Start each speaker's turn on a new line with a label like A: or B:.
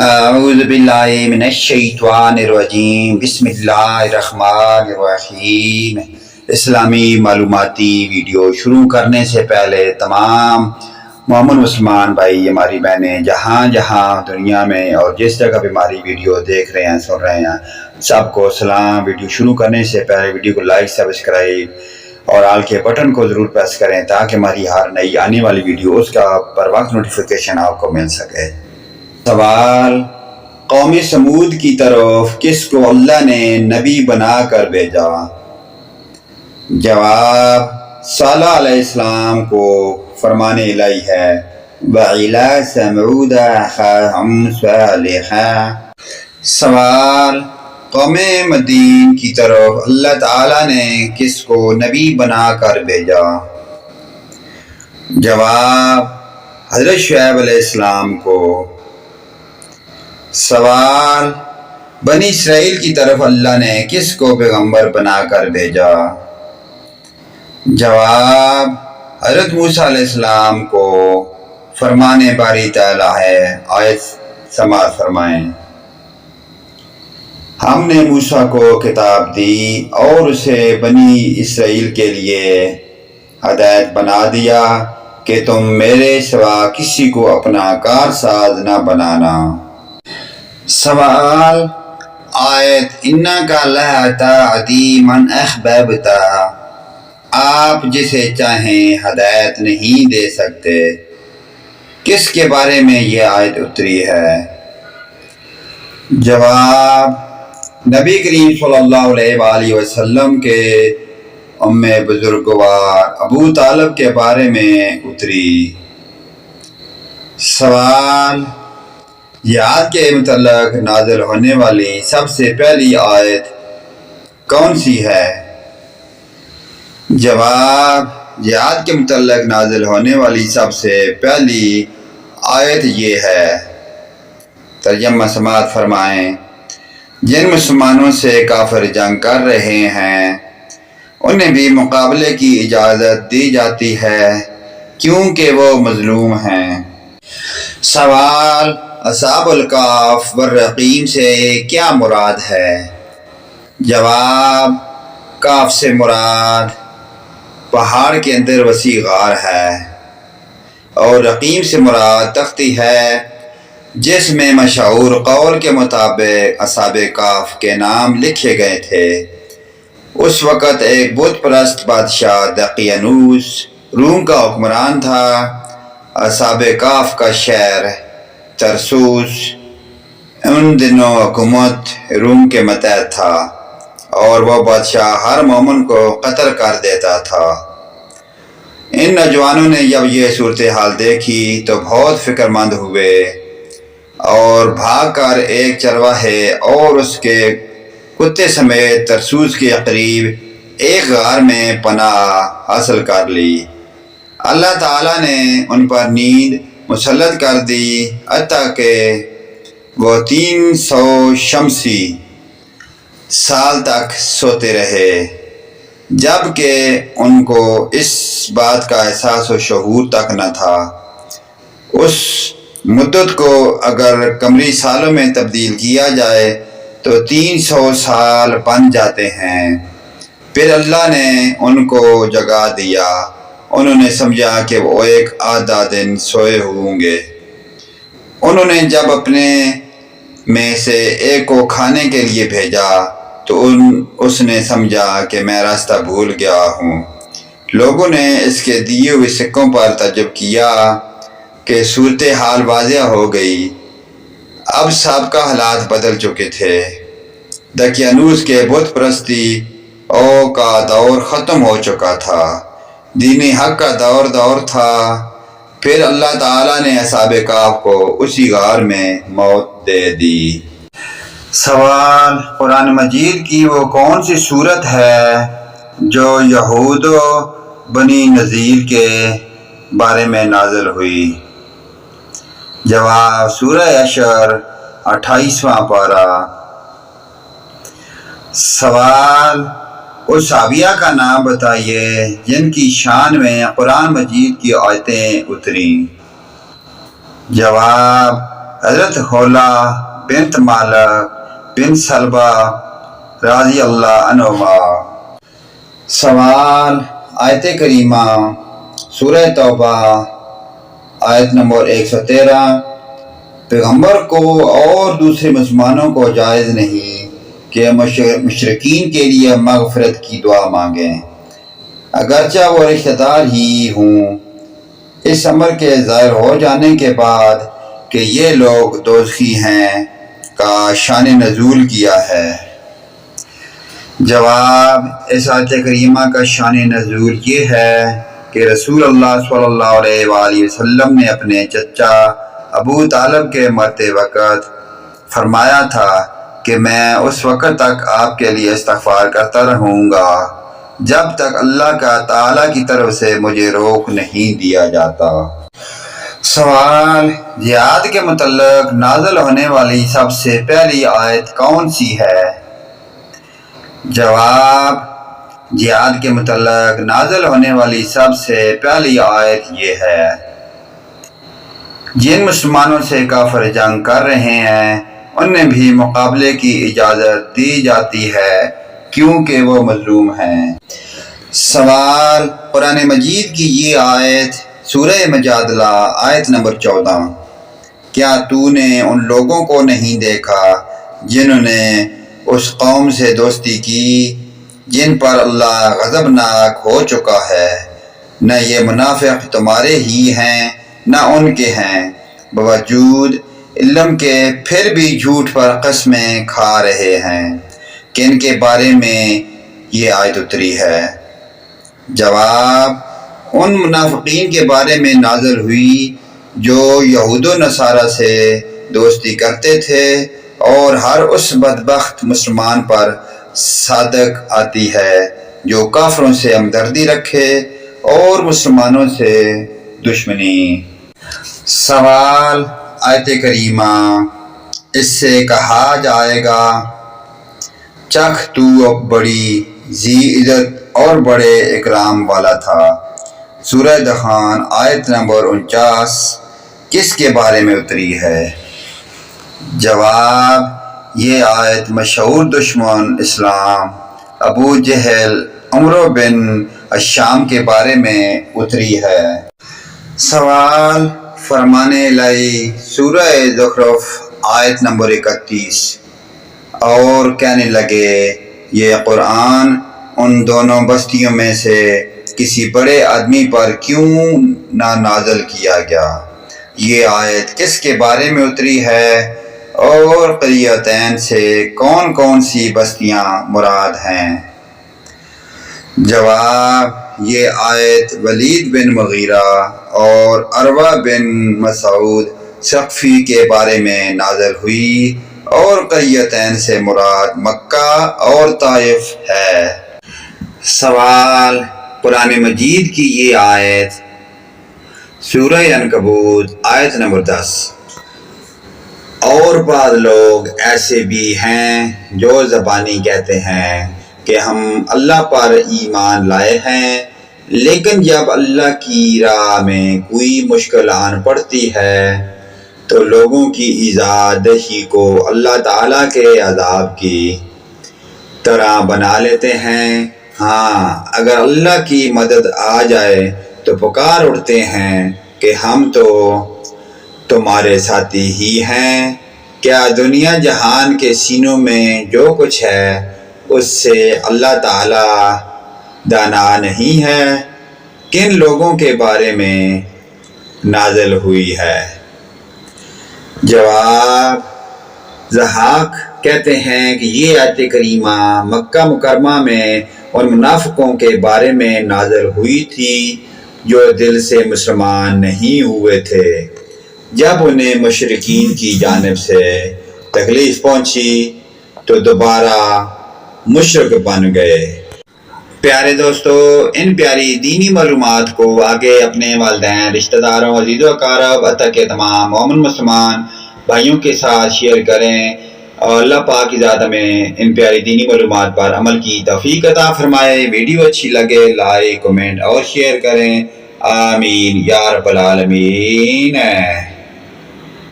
A: اعوذ باللہ من الشیطان الرجیم بسم اللہ الرحمن الرحیم۔ اسلامی معلوماتی ویڈیو شروع کرنے سے پہلے تمام مومن مسلمان بھائی ہماری بہنیں جہاں جہاں دنیا میں اور جس جگہ بھی ہماری ویڈیو دیکھ رہے ہیں سن رہے ہیں سب کو سلام۔ ویڈیو شروع کرنے سے پہلے ویڈیو کو لائک سبسکرائب اور آل کے بٹن کو ضرور پریس کریں تاکہ ہماری ہر نئی آنے والی ویڈیو اس کا پر وقت نوٹیفیکیشن آپ کو مل سکے۔ سوال: قوم سمود کی طرف کس کو اللہ نے نبی بنا کر بھیجا؟ جواب: صالح علیہ السلام کو فرمان الہی ہے وَإِلَىٰ ثَمُودَ أَخَاهُمْ صَالِحًا۔ سوال: قوم مدین کی طرف اللہ تعالیٰ نے کس کو نبی بنا کر بھیجا؟ جواب: حضرت شعیب علیہ السلام کو۔ سوال: بنی اسرائیل کی طرف اللہ نے کس کو پیغمبر بنا کر بھیجا؟ جواب: حضرت موسیٰ علیہ السلام کو۔ فرمان باری تعالیٰ ہے، آیت سماعت فرمائیں۔ ہم نے موسیٰ کو کتاب دی اور اسے بنی اسرائیل کے لیے ہدایت بنا دیا کہ تم میرے سوا کسی کو اپنا کارساز نہ بنانا۔ سوال: آیت اِنَّکَ لَا تَهْدِی مَنْ أَحْبَبْتَ، آپ جسے چاہیں ہدایت نہیں دے سکتے، کس کے بارے میں یہ آیت اتری ہے؟ جواب: نبی کریم صلی اللہ علیہ وآلہ وسلم کے ام بزرگوار ابو طالب کے بارے میں اتری۔ سوال: جہاد کے متعلق نازل ہونے والی سب سے پہلی آیت کون سی ہے؟ جواب: جہاد کے متعلق نازل ہونے والی سب سے پہلی آیت یہ ہے۔ ترجمہ سماعت فرمائیں۔ جن مسلمانوں سے کافر جنگ کر رہے ہیں انہیں بھی مقابلے کی اجازت دی جاتی ہے کیونکہ وہ مظلوم ہیں۔ سوال: اصحاب الکہف والرقیم سے کیا مراد ہے؟ جواب: کہف سے مراد پہاڑ کے اندر وسیع غار ہے اور رقیم سے مراد تختی ہے جس میں مشہور قول کے مطابق اصحاب کہف کے نام لکھے گئے تھے۔ اس وقت ایک بت پرست بادشاہ دقیانوس روم کا حکمران تھا۔ اصحاب کہف کا شہر ترسوس ان دنوں حکومت روم کے ماتحت تھا اور وہ بادشاہ ہر مومن کو قتل کر دیتا تھا۔ ان نوجوانوں نے جب یہ صورتحال دیکھی تو بہت فکر مند ہوئے اور بھاگ کر ایک چرواہے اور اس کے کتے سمیت ترسوس کے قریب ایک غار میں پناہ حاصل کر لی۔ اللہ تعالیٰ نے ان پر نیند مسلط کر دی حتیٰ کہ وہ 300 شمسی سال تک سوتے رہے جبکہ ان کو اس بات کا احساس و شعور تک نہ تھا۔ اس مدت کو اگر قمری سالوں میں تبدیل کیا جائے تو 300 سال بن جاتے ہیں۔ پھر اللہ نے ان کو جگا دیا۔ انہوں نے سمجھا کہ وہ ایک آدھا دن سوئے ہوں گے۔ انہوں نے جب اپنے میں سے ایک کو کھانے کے لیے بھیجا تو اس نے سمجھا کہ میں راستہ بھول گیا ہوں۔ لوگوں نے اس کے دیے ہوئے سکوں پر تعجب کیا کہ صورتحال واضح ہو گئی۔ اب سابقہ حالات بدل چکے تھے۔ دقیانوس کے بت پرستی کا دور ختم ہو چکا تھا۔ دین حق کا دور تھا۔ پھر اللہ تعالیٰ نے اصحاب کہف کو اسی غار میں موت دے دی۔ سوال: قرآن مجید کی وہ کون سی سورت ہے جو یہود و بنی نذیر کے بارے میں نازل ہوئی؟ جواب: سورہ حشر 28واں پارہ۔ سوال: اس صحابیہ کا نام بتائیے جن کی شان میں قرآن مجید کی آیتیں اتریں۔ جواب: حضرت خولا بنت مالک بن سلبہ رضی اللہ عنہما۔ سوال، آیت کریمہ سورہ توبہ آیت نمبر 113، پیغمبر کو اور دوسرے مسلمانوں کو جائز نہیں کہ مشرکین کے لیے مغفرت کی دعا مانگیں، اگرچہ وہ رشتہ دار ہی ہوں، اس امر کے ظاہر ہو جانے کے بعد کہ یہ لوگ دوزخی ہیں کا شان نزول کیا ہے۔ جواب، اس آیت کریمہ کا شان نزول یہ ہے کہ رسول اللہ صلی اللہ علیہ وآلہ وسلم نے اپنے چچا ابو طالب کے مرتے وقت فرمایا تھا کہ میں اس وقت تک آپ کے لیے استغفار کرتا رہوں گا جب تک اللہ کا تعالیٰ کی طرف سے مجھے روک نہیں دیا جاتا۔ سوال، جہاد کے متعلق نازل ہونے والی سب سے پہلی آیت کون سی ہے؟ جواب، جہاد کے متعلق نازل ہونے والی سب سے پہلی آیت یہ ہے، جن مسلمانوں سے کافر جنگ کر رہے ہیں انہیں بھی مقابلے کی اجازت دی جاتی ہے کیونکہ وہ مظلوم ہیں۔ سوال، قرآن مجید کی یہ آیت سورہ مجادلہ آیت نمبر 14، کیا تو نے ان لوگوں کو نہیں دیکھا جنہوں نے اس قوم سے دوستی کی جن پر اللہ غضبناک ہو چکا ہے، نہ یہ منافق تمہارے ہی ہیں نہ ان کے ہیں، باوجود علم کے پھر بھی جھوٹ پر قسمیں کھا رہے ہیں، کن کے بارے میں یہ آیت اتری ہے؟ جواب، ان منافقین کے بارے میں نازل ہوئی جو یہود و نصارہ سے دوستی کرتے تھے اور ہر اس بدبخت مسلمان پر صادق آتی ہے جو کافروں سے ہمدردی رکھے اور مسلمانوں سے دشمنی۔ سوال، آیت کریمہ اس سے کہا جائے گا چخ تو اب بڑی ذی عزت اور بڑے اکرام والا تھا، سورہ دخان آیت نمبر 49 کس کے بارے میں اتری ہے؟ جواب، یہ آیت مشہور دشمن اسلام ابو جہل عمرو بن الشام کے بارے میں اتری ہے۔ سوال، فرمان الہی سورہ زخرف آیت نمبر 31، اور کہنے لگے یہ قرآن ان دونوں بستیوں میں سے کسی بڑے آدمی پر کیوں نہ نازل کیا گیا، یہ آیت کس کے بارے میں اتری ہے اور قریتین سے کون کون سی بستیاں مراد ہیں؟ جواب، یہ آیت ولید بن مغیرہ اور عروہ بن مسعود ثقفی کے بارے میں نازل ہوئی اور قریتین سے مراد مکہ اور طائف ہے۔ سوال، قرآن مجید کی یہ آیت سورہ عنکبوت آیت نمبر 10، اور بعض لوگ ایسے بھی ہیں جو زبانی کہتے ہیں کہ ہم اللہ پر ایمان لائے ہیں، لیکن جب اللہ کی راہ میں کوئی مشکل آن پڑتی ہے تو لوگوں کی ایذا دہی کو اللہ تعالیٰ کے عذاب کی طرح بنا لیتے ہیں۔ ہاں، اگر اللہ کی مدد آ جائے تو پکار اٹھتے ہیں کہ ہم تو تمہارے ساتھی ہی ہیں۔ کیا دنیا جہان کے سینوں میں جو کچھ ہے اس سے اللہ تعالیٰ دانا نہیں ہے؟ کن لوگوں کے بارے میں نازل ہوئی ہے؟ جواب، ضحاک کہتے ہیں کہ یہ آیت کریمہ مکہ مکرمہ میں ان منافقوں کے بارے میں نازل ہوئی تھی جو دل سے مسلمان نہیں ہوئے تھے، جب انہیں مشرکین کی جانب سے تکلیف پہنچی تو دوبارہ مشرک بن گئے۔ پیارے دوستو، ان پیاری دینی معلومات کو آگے اپنے والدین، رشتہ داروں، عزیز و اقارب، حتیٰ کہ تمام مومن مسلمان بھائیوں کے ساتھ شیئر کریں، اور اللہ پاک کی ذات ہمیں ان پیاری دینی معلومات پر عمل کی توفیق عطا فرمائے۔ ویڈیو اچھی لگے لائک، کمنٹ اور شیئر کریں، آمین یا رب العالمین۔